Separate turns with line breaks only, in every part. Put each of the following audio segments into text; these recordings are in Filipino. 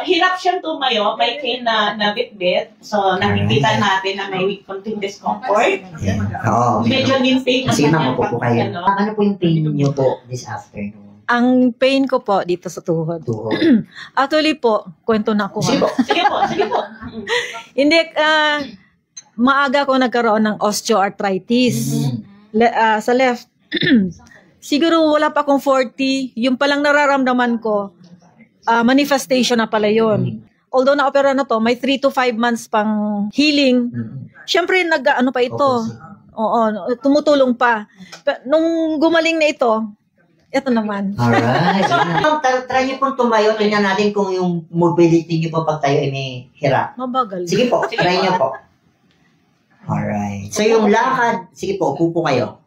Hirap siyang tumayo, may pain na bit-bit. So, nakikita natin na may konting discomfort.
Oo.
Medyo yung pain.
Sige ma'am, upo po kayo. Ano po yung pain niyo po this afternoon?
Ang pain ko po dito sa tuhod. Actually po, kwento na ako.
Sige po.
Sige po.
Hindi, maaga ko nagkaroon ng osteoarthritis. Sa left. Siguro wala pa akong 40. Yung palang nararamdaman ko, manifestation na pala yun. Although na-opera na to, may 3 to 5 months pang healing. Siyempre, nag-ano pa ito. Oo, tumutulong pa. Nung gumaling na ito naman.
Alright. Try niyo pong tumayo. Tingnan natin kung yung mobility niyo po pagtayo ay may hirap.
Mabagal.
Sige po, try niyo po. Alright. So yung lakad, sige po, upo po kayo.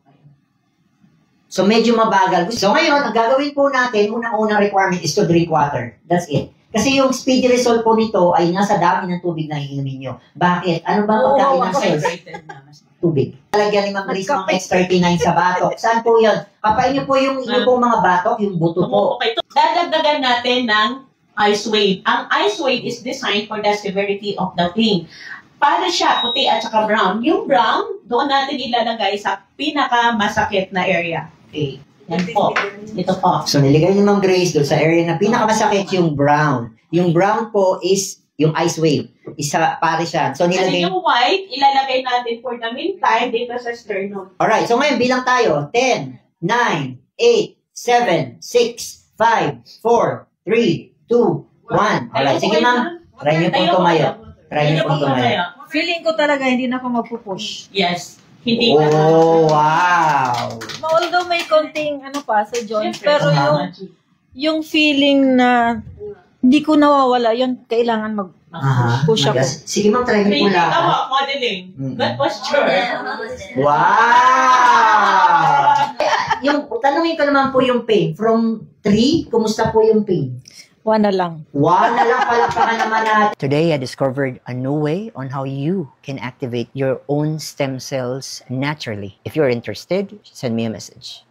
So medyo mabagal. So ngayon, ang gagawin po natin, unang-unang requirement is to drink water. That's it. Kasi yung speedy result po nito ay nasa dami ng tubig na iinumin nyo. Bakit? Ano ba pagkain ng cells? Tubig. Talagyan ni Ma'am Grace mga X39 sa batok. Saan po yun? Kapain nyo po yung mga batok, yung buto po.
Okay. Dadagdagan natin ng ice wave. Ang ice wave is designed for the severity of the pain. Para siya, puti at saka brown. Yung brown, doon natin ilalagay sa pinakamasakit na area. Okay. Yan po. Ito po.
So, niligay ni Ma'am Grace doon sa area na pinakamasakit yung brown. Yung brown po is yung ice wave. Isa, pare siya. So, nilagay...
Yung white, ilalagay natin for the meantime dito sa sternum.
Alright. So, ngayon, bilang tayo. 10, 9, 8, 7, 6, 5, 4, 3, 2, 1. Alright. Sige, Ma'am. Try niyo pong tumayo. Try niyo pong tumayo.
Feeling ko talaga hindi na ako magpupush.
Yes. Hindi na.
Oh, wow.
Although may konting pa sa joints, pero yung feeling na hindi ko nawawala, yun, kailangan mag-push ako.
Sige ma'am, try niyo po lang.
Modeling. Good posture.
Wow! Tanungin ko naman po yung pain. From 3, kumusta po yung pain?
1 na lang.
1 na lang, palakpakan naman natin.
Today, I discovered a new way on how you can activate your own stem cells naturally. If you're interested, send me a message.